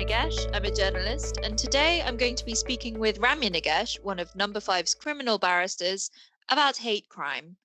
Nagesh. I'm a journalist, and today I'm going to be speaking with Ramya Nagesh, one of No5's criminal barristers, about hate crime.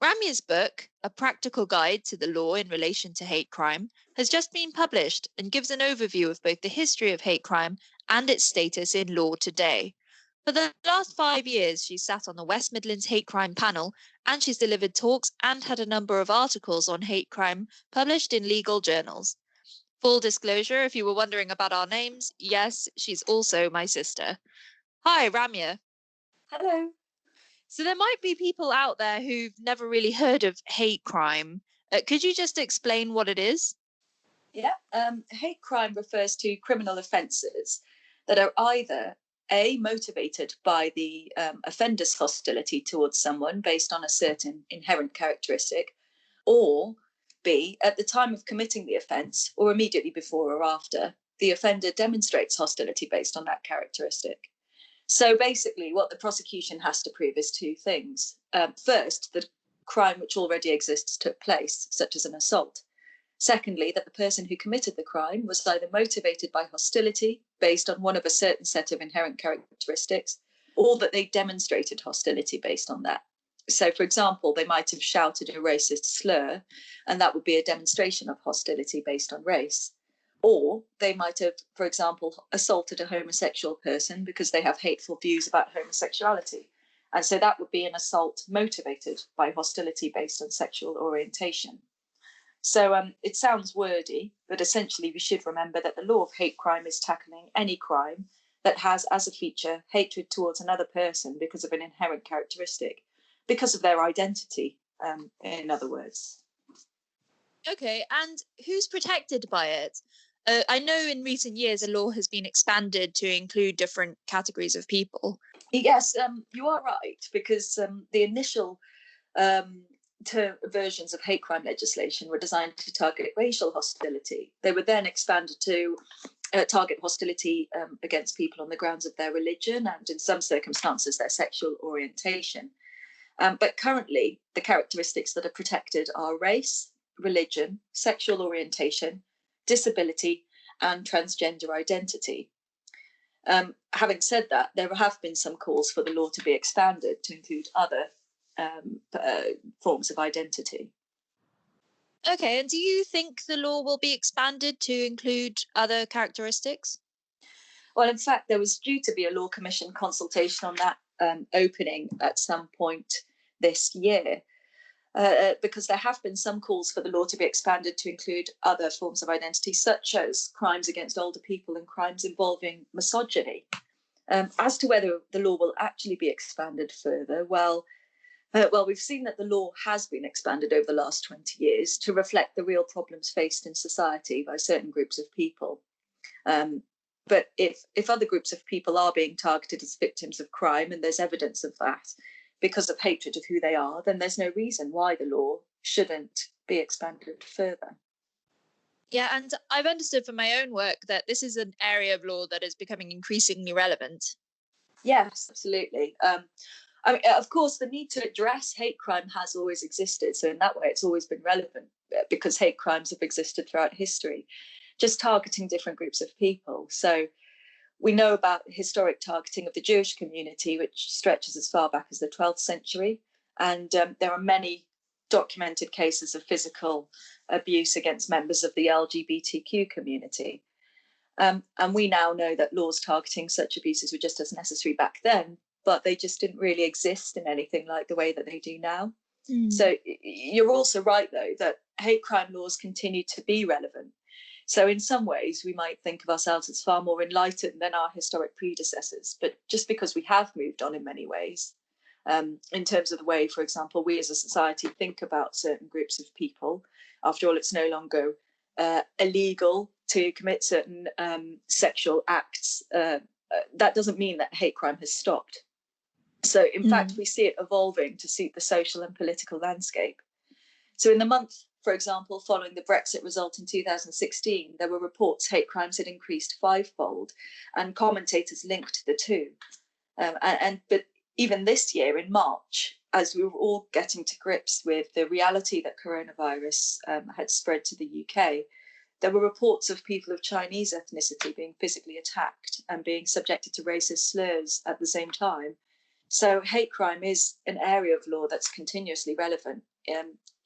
Ramya's book, A Practical Guide to the Law in Relation to Hate Crime, has just been published and gives an overview of both the history of hate crime and its status in law today. For the last 5 years, she's sat on the West Midlands Hate Crime panel, and she's delivered talks and had a number of articles on hate crime published in legal journals. Full disclosure, if you were wondering about our names, yes, she's also my sister. Hi, Ramya. Hello. So there might be people out there who've never really heard of hate crime. Could you just explain what it is? Yeah, hate crime refers to criminal offences that are either A, motivated by the offender's hostility towards someone based on a certain inherent characteristic, or B, at the time of committing the offence or immediately before or after, the offender demonstrates hostility based on that characteristic. So basically, what the prosecution has to prove is two things. First, the crime which already exists took place, such as an assault. Secondly, that the person who committed the crime was either motivated by hostility based on one of a certain set of inherent characteristics, or that they demonstrated hostility based on that. So, for example, they might have shouted a racist slur, and that would be a demonstration of hostility based on race. Or they might have, for example, assaulted a homosexual person because they have hateful views about homosexuality. And so that would be an assault motivated by hostility based on sexual orientation. So it sounds wordy, but essentially we should remember that the law of hate crime is tackling any crime that has as a feature hatred towards another person because of an inherent characteristic, because of their identity, in other words. Okay, and who's protected by it? I know in recent years a law has been expanded to include different categories of people. Yes, you are right, because the initial versions of hate crime legislation were designed to target racial hostility. They were then expanded to target hostility against people on the grounds of their religion and, in some circumstances, their sexual orientation. But currently, the characteristics that are protected are race, religion, sexual orientation, disability, and transgender identity. Having said that, there have been some calls for the law to be expanded to include other forms of identity. Okay, and do you think the law will be expanded to include other characteristics? Well, in fact, there was due to be a Law Commission consultation on that opening at some point this year, because there have been some calls for the law to be expanded to include other forms of identity, such as crimes against older people and crimes involving misogyny. As to whether the law will actually be expanded further, well, we've seen that the law has been expanded over the last 20 years to reflect the real problems faced in society by certain groups of people. But if other groups of people are being targeted as victims of crime, and there's evidence of that because of hatred of who they are, then there's no reason why the law shouldn't be expanded further. Yeah, and I've understood from my own work that this is an area of law that is becoming increasingly relevant. Yes, absolutely. I mean, of course, the need to address hate crime has always existed. So in that way, it's always been relevant because hate crimes have existed throughout history, just targeting different groups of people. So we know about historic targeting of the Jewish community, which stretches as far back as the 12th century. And there are many documented cases of physical abuse against members of the LGBTQ community. And we now know that laws targeting such abuses were just as necessary back then, but they just didn't really exist in anything like the way that they do now. So you're also right, though, that hate crime laws continue to be relevant. So in some ways, we might think of ourselves as far more enlightened than our historic predecessors, but just because we have moved on in many ways, in terms of the way, for example, we as a society think about certain groups of people. After all, it's no longer illegal to commit certain sexual acts. That doesn't mean that hate crime has stopped. So in fact, we see it evolving to suit the social and political landscape. So in the month, for example, following the Brexit result in 2016, there were reports hate crimes had increased fivefold, and commentators linked the two. But even this year in March, as we were all getting to grips with the reality that coronavirus had spread to the UK, there were reports of people of Chinese ethnicity being physically attacked and being subjected to racist slurs at the same time. So hate crime is an area of law that's continuously relevant,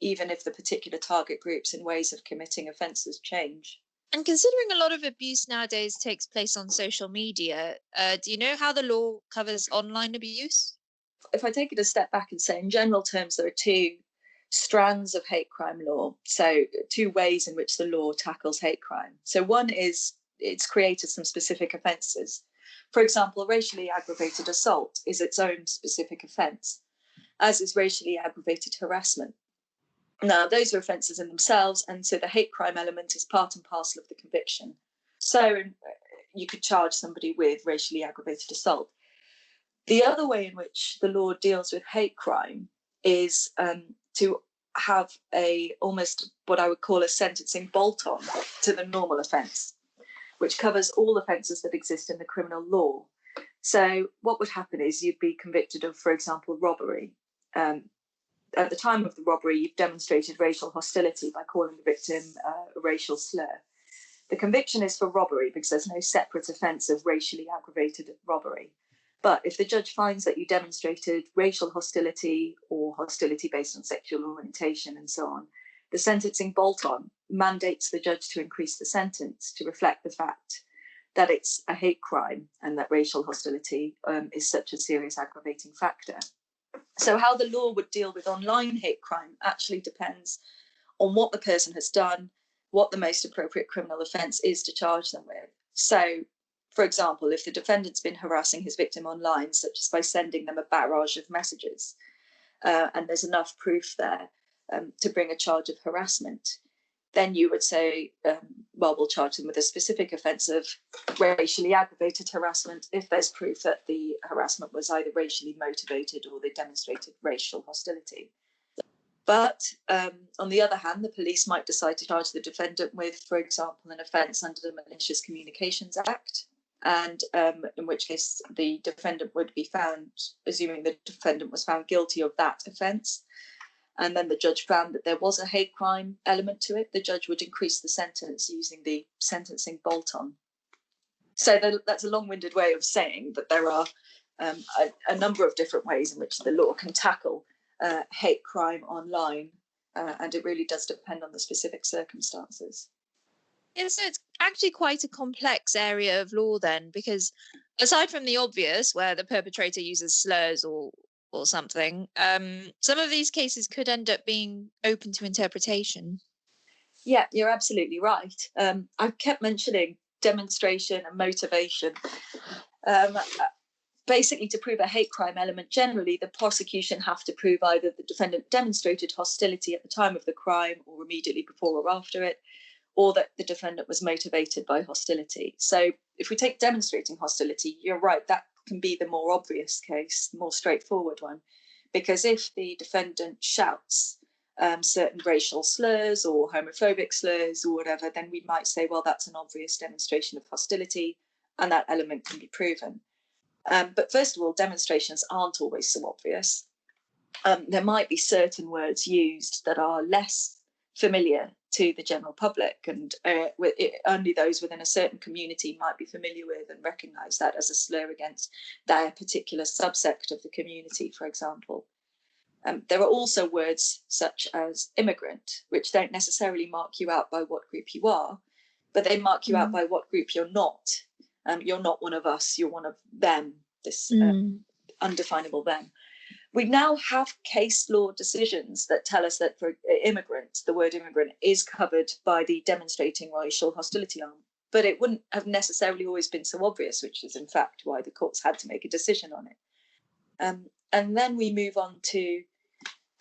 even if the particular target groups and ways of committing offences change. And considering a lot of abuse nowadays takes place on social media, do you know how the law covers online abuse? If I take it a step back and say, in general terms, there are two strands of hate crime law. So, two ways in which the law tackles hate crime. So, one is it's created some specific offences. For example, racially aggravated assault is its own specific offence, as is racially aggravated harassment. Now, those are offences in themselves, and so the hate crime element is part and parcel of the conviction. So, you could charge somebody with racially aggravated assault. The other way in which the law deals with hate crime is to have a almost what I would call a sentencing bolt-on to the normal offence, which covers all offences that exist in the criminal law. So what would happen is you'd be convicted of, for example, robbery. At the time of the robbery, you've demonstrated racial hostility by calling the victim a racial slur. The conviction is for robbery because there's no separate offence of racially aggravated robbery. But if the judge finds that you demonstrated racial hostility or hostility based on sexual orientation and so on, the sentencing bolt-on mandates the judge to increase the sentence to reflect the fact that it's a hate crime and that racial hostility is such a serious aggravating factor. So how the law would deal with online hate crime actually depends on what the person has done, what the most appropriate criminal offence is to charge them with. So, for example, if the defendant's been harassing his victim online, such as by sending them a barrage of messages, and there's enough proof there to bring a charge of harassment, then you would say, well, we'll charge them with a specific offence of racially aggravated harassment if there's proof that the harassment was either racially motivated or they demonstrated racial hostility. But on the other hand, the police might decide to charge the defendant with, for example, an offence under the Malicious Communications Act, and in which case the defendant would be found, assuming the defendant was found guilty of that offence, and then the judge found that there was a hate crime element to it, the judge would increase the sentence using the sentencing bolt-on. So that's a long-winded way of saying that there are a number of different ways in which the law can tackle hate crime online, and it really does depend on the specific circumstances. Yeah, so it's actually quite a complex area of law then, because aside from the obvious, where the perpetrator uses slurs or something, some of these cases could end up being open to interpretation. Yeah, you're absolutely right. I've kept mentioning demonstration and motivation. Basically, to prove a hate crime element, generally the prosecution have to prove either the defendant demonstrated hostility at the time of the crime or immediately before or after it, or that the defendant was motivated by hostility. So if we take demonstrating hostility, you're right, that can be the more obvious case, the more straightforward one, because if the defendant shouts certain racial slurs or homophobic slurs or whatever, then we might say, well, that's an obvious demonstration of hostility, and that element can be proven. But first of all, demonstrations aren't always so obvious. There might be certain words used that are less familiar to the general public, and only those within a certain community might be familiar with and recognise that as a slur against their particular subsect of the community, for example. There are also words such as immigrant, which don't necessarily mark you out by what group you are, but they mark you out by what group you're not. You're not one of us, you're one of them, this undefinable them. We now have case law decisions that tell us that for immigrant, the word immigrant is covered by the demonstrating racial hostility arm, but it wouldn't have necessarily always been so obvious, which is in fact why the courts had to make a decision on it. And then we move on to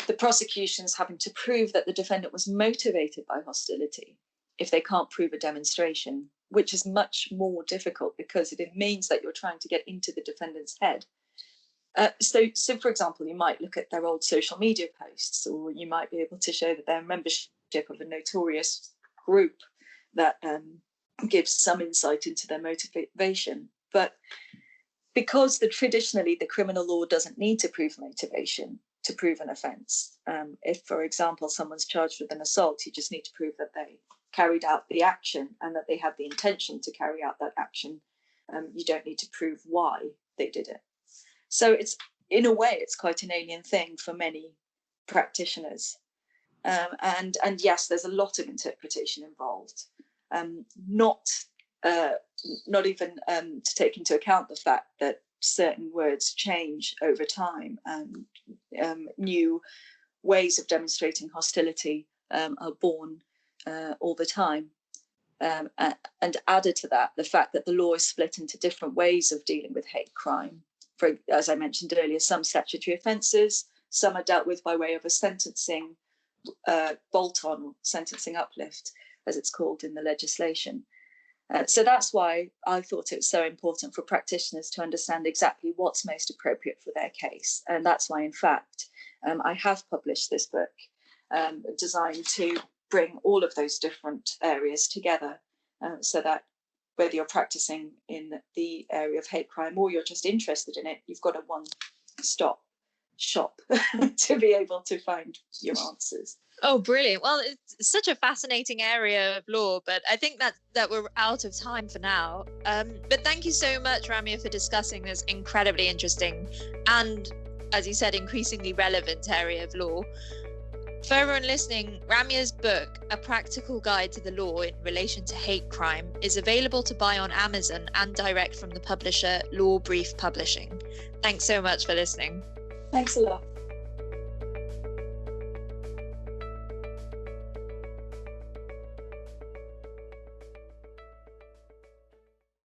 the prosecutions having to prove that the defendant was motivated by hostility if they can't prove a demonstration, which is much more difficult because it means that you're trying to get into the defendant's head. So, for example, you might look at their old social media posts, or you might be able to show that they're a membership of a notorious group that gives some insight into their motivation. But because traditionally the criminal law doesn't need to prove motivation to prove an offence. If, for example, someone's charged with an assault, you just need to prove that they carried out the action and that they had the intention to carry out that action. You don't need to prove why they did it. So it's, in a way, it's quite an alien thing for many practitioners. And yes, there's a lot of interpretation involved. Not even to take into account the fact that certain words change over time, and new ways of demonstrating hostility are born all the time. And added to that, the fact that the law is split into different ways of dealing with hate crime. As I mentioned earlier, some statutory offences, some are dealt with by way of a sentencing bolt-on, or sentencing uplift, as it's called in the legislation. So that's why I thought it was so important for practitioners to understand exactly what's most appropriate for their case. And that's why, in fact, I have published this book designed to bring all of those different areas together, so that whether you're practicing in the area of hate crime or you're just interested in it, you've got a one-stop shop to be able to find your answers. Oh, brilliant. Well, it's such a fascinating area of law, but I think that we're out of time for now. But thank you so much, Ramya, for discussing this incredibly interesting and, as you said, increasingly relevant area of law. For everyone listening, Ramya's book, A Practical Guide to the Law in Relation to Hate Crime, is available to buy on Amazon and direct from the publisher Law Brief Publishing. Thanks so much for listening. Thanks a lot.